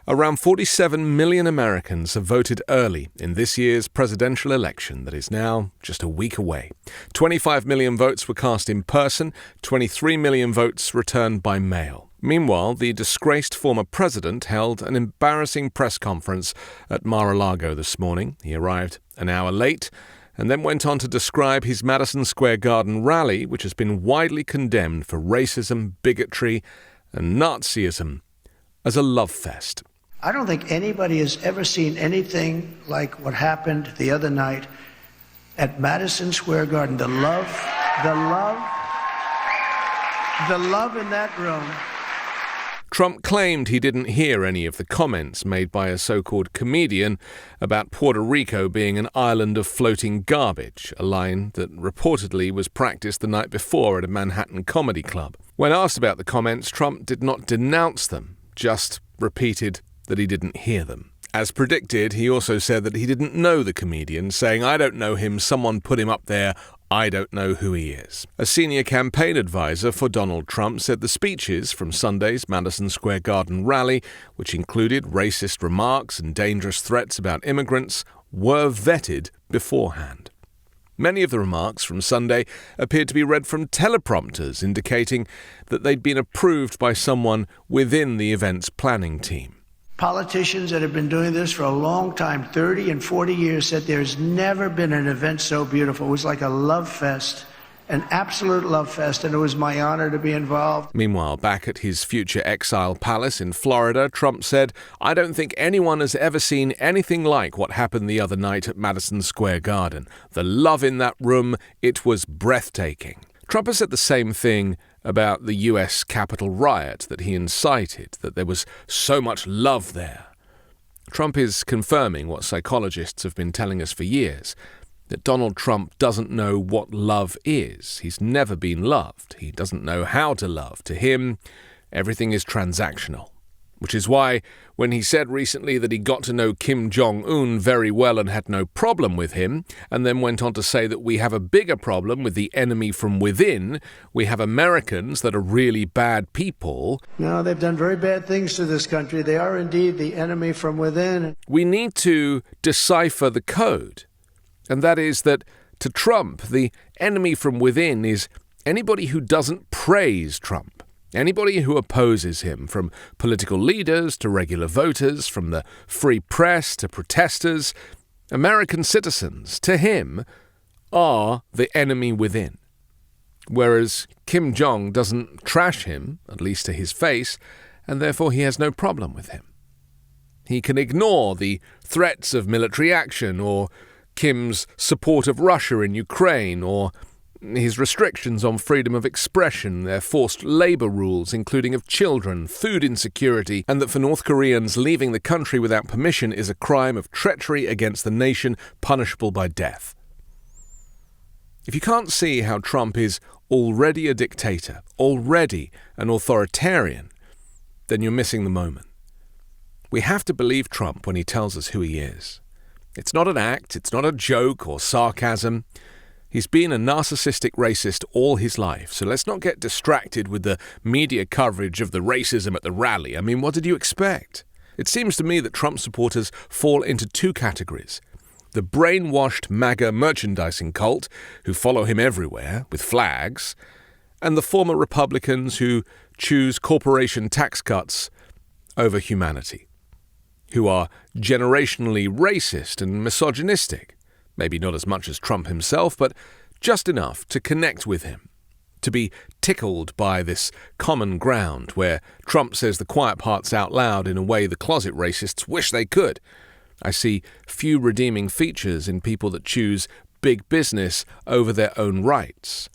Around 47 million Americans have voted early in this year's presidential election that is now just a week away. 25 million votes were cast in person, 23 million votes returned by mail. Meanwhile, the disgraced former president held an embarrassing press conference at Mar-a-Lago this morning. He arrived an hour late and then went on to describe his Madison Square Garden rally, which has been widely condemned for racism, bigotry, and Nazism, as a love fest. I don't think anybody has ever seen anything like what happened the other night at Madison Square Garden. The love in that room. Trump claimed he didn't hear any of the comments made by a so-called comedian about Puerto Rico being an island of floating garbage, a line that reportedly was practiced the night before at a Manhattan comedy club. When asked about the comments, Trump did not denounce them, just repeated that he didn't hear them. As predicted, he also said that he didn't know the comedian, saying, "I don't know him, someone put him up there, I don't know who he is." A senior campaign advisor for Donald Trump said the speeches from Sunday's Madison Square Garden rally, which included racist remarks and dangerous threats about immigrants, were vetted beforehand. Many of the remarks from Sunday appeared to be read from teleprompters, indicating that they'd been approved by someone within the event's planning team. Politicians that have been doing this for a long time, 30 and 40 years, said there's never been an event so beautiful. It was like a love fest, an absolute love fest, and it was my honor to be involved. Meanwhile, back at his future exile palace in Florida, Trump said, "I don't think anyone has ever seen anything like what happened the other night at Madison Square Garden. The love in that room, it was breathtaking." Trump has said the same thing about the U.S. Capitol riot that he incited, that there was so much love there. Trump is confirming what psychologists have been telling us for years, that Donald Trump doesn't know what love is. He's never been loved. He doesn't know how to love. To him, everything is transactional. Which is why, when he said recently that he got to know Kim Jong-un very well and had no problem with him, and then went on to say that we have a bigger problem with the enemy from within, we have Americans that are really bad people. No, they've done very bad things to this country. They are indeed the enemy from within. We need to decipher the code. And that is that, to Trump, the enemy from within is anybody who doesn't praise Trump. Anybody who opposes him, from political leaders to regular voters, from the free press to protesters, American citizens, to him, are the enemy within. Whereas Kim Jong doesn't trash him, at least to his face, and therefore he has no problem with him. He can ignore the threats of military action, or Kim's support of Russia in Ukraine, or his restrictions on freedom of expression, their forced labor rules, including of children, food insecurity, and that for North Koreans leaving the country without permission is a crime of treachery against the nation, punishable by death. If you can't see how Trump is already a dictator, already an authoritarian, then you're missing the moment. We have to believe Trump when he tells us who he is. It's not an act, it's not a joke or sarcasm. He's been a narcissistic racist all his life, so let's not get distracted with the media coverage of the racism at the rally. I mean, what did you expect? It seems to me that Trump supporters fall into two categories. The brainwashed MAGA merchandising cult, who follow him everywhere with flags, and the former Republicans who choose corporation tax cuts over humanity, who are generationally racist and misogynistic. Maybe not as much as Trump himself, but just enough to connect with him, to be tickled by this common ground where Trump says the quiet parts out loud in a way the closet racists wish they could. I see few redeeming features in people that choose big business over their own rights,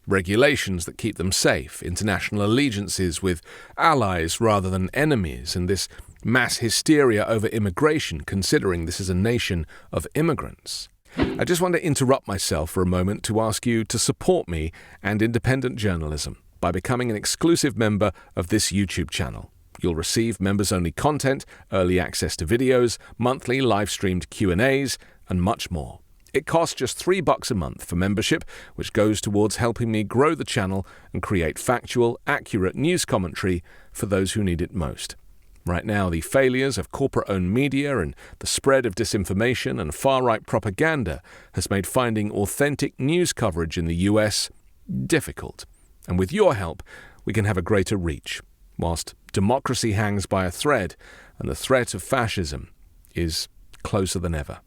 regulations that keep them safe, international allegiances with allies rather than enemies, and this mass hysteria over immigration, considering this is a nation of immigrants. I just want to interrupt myself for a moment to ask you to support me and independent journalism by becoming an exclusive member of this YouTube channel. You'll receive members-only content, early access to videos, monthly live-streamed Q&As, and much more. It costs just $3 a month for membership, which goes towards helping me grow the channel and create factual, accurate news commentary for those who need it most. Right now, the failures of corporate-owned media and the spread of disinformation and far-right propaganda has made finding authentic news coverage in the US difficult. And with your help, we can have a greater reach, whilst democracy hangs by a thread and the threat of fascism is closer than ever.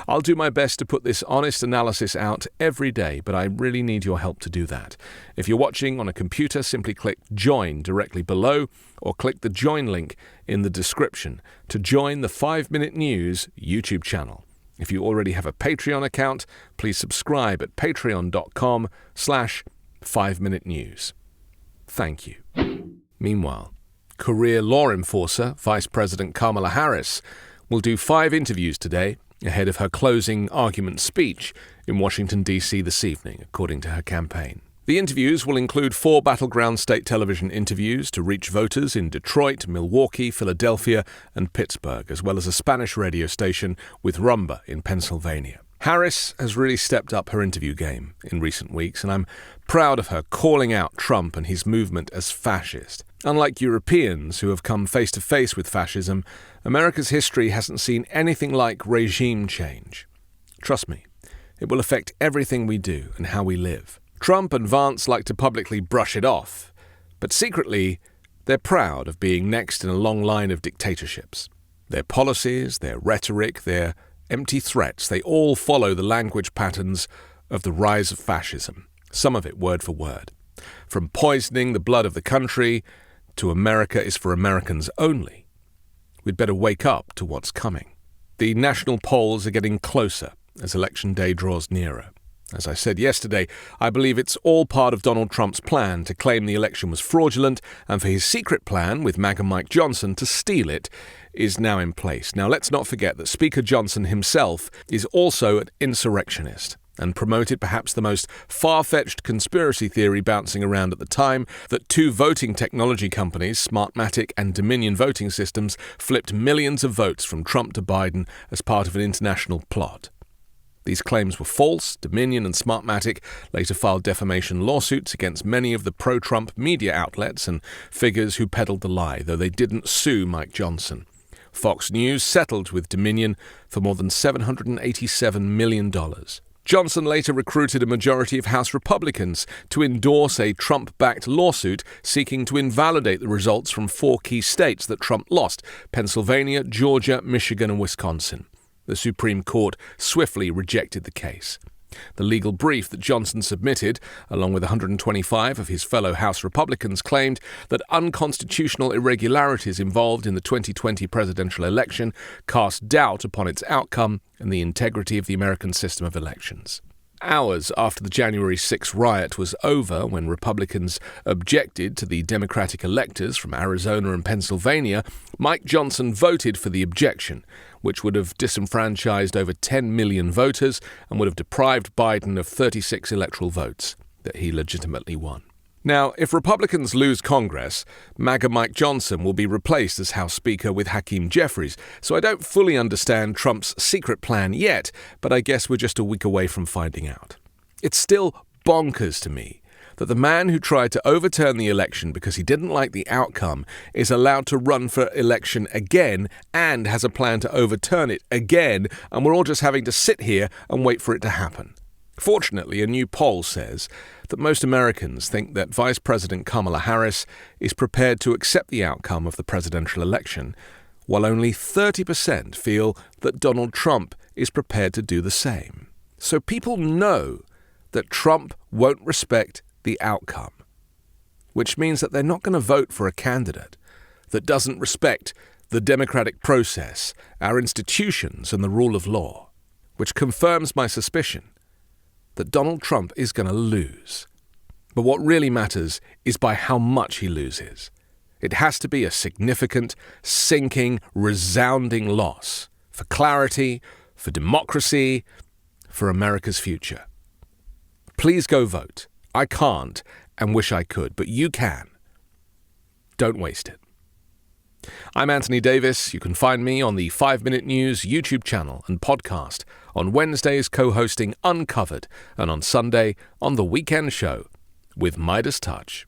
I'll do my best to put this honest analysis out every day, but I really need your help to do that. If you're watching on a computer, simply click Join directly below or click the Join link in the description to join the 5 Minute News YouTube channel. If you already have a Patreon account, please subscribe at patreon.com/5minutenews. Thank you. Meanwhile, career law enforcer Vice President Kamala Harris will do 5 interviews today ahead of her closing argument speech in Washington, D.C. this evening, according to her campaign. The interviews will include 4 battleground state television interviews to reach voters in Detroit, Milwaukee, Philadelphia, and Pittsburgh, as well as a Spanish radio station with Rumba in Pennsylvania. Harris has really stepped up her interview game in recent weeks, and I'm proud of her calling out Trump and his movement as fascist. Unlike Europeans who have come face-to-face with fascism, America's history hasn't seen anything like regime change. Trust me, it will affect everything we do and how we live. Trump and Vance like to publicly brush it off, but secretly, they're proud of being next in a long line of dictatorships. Their policies, their rhetoric, their empty threats, they all follow the language patterns of the rise of fascism, some of it word for word. From poisoning the blood of the country to America is for Americans only. We'd better wake up to what's coming. The national polls are getting closer as Election Day draws nearer. As I said yesterday, I believe it's all part of Donald Trump's plan to claim the election was fraudulent, and for his secret plan with MAGA Mike Johnson to steal it is now in place. Now, let's not forget that Speaker Johnson himself is also an insurrectionist and promoted perhaps the most far-fetched conspiracy theory bouncing around at the time, that 2 voting technology companies, Smartmatic and Dominion Voting Systems, flipped millions of votes from Trump to Biden as part of an international plot. These claims were false. Dominion and Smartmatic later filed defamation lawsuits against many of the pro-Trump media outlets and figures who peddled the lie, though they didn't sue Mike Johnson. Fox News settled with Dominion for more than $787 million. Johnson later recruited a majority of House Republicans to endorse a Trump-backed lawsuit seeking to invalidate the results from 4 key states that Trump lost: Pennsylvania, Georgia, Michigan, and Wisconsin. The Supreme Court swiftly rejected the case. The legal brief that Johnson submitted, along with 125 of his fellow House Republicans, claimed that unconstitutional irregularities involved in the 2020 presidential election cast doubt upon its outcome and the integrity of the American system of elections. Hours after the January 6 riot was over, when Republicans objected to the Democratic electors from Arizona and Pennsylvania, Mike Johnson voted for the objection, which would have disenfranchised over 10 million voters and would have deprived Biden of 36 electoral votes that he legitimately won. Now, if Republicans lose Congress, MAGA Mike Johnson will be replaced as House Speaker with Hakeem Jeffries, so I don't fully understand Trump's secret plan yet, but I guess we're just a week away from finding out. It's still bonkers to me that the man who tried to overturn the election because he didn't like the outcome is allowed to run for election again and has a plan to overturn it again, and we're all just having to sit here and wait for it to happen. Fortunately, a new poll says that most Americans think that Vice President Kamala Harris is prepared to accept the outcome of the presidential election, while only 30% feel that Donald Trump is prepared to do the same. So people know that Trump won't respect the outcome, which means that they're not going to vote for a candidate that doesn't respect the democratic process, our institutions, and the rule of law, which confirms my suspicion that Donald Trump is going to lose. But what really matters is by how much he loses. It has to be a significant, sinking, resounding loss for clarity, for democracy, for America's future. Please go vote. I can't and wish I could, but you can. Don't waste it. I'm Anthony Davis. You can find me on the 5 Minute News YouTube channel and podcast, on Wednesdays co-hosting Uncovered, and on Sunday on The Weekend Show with Midas Touch.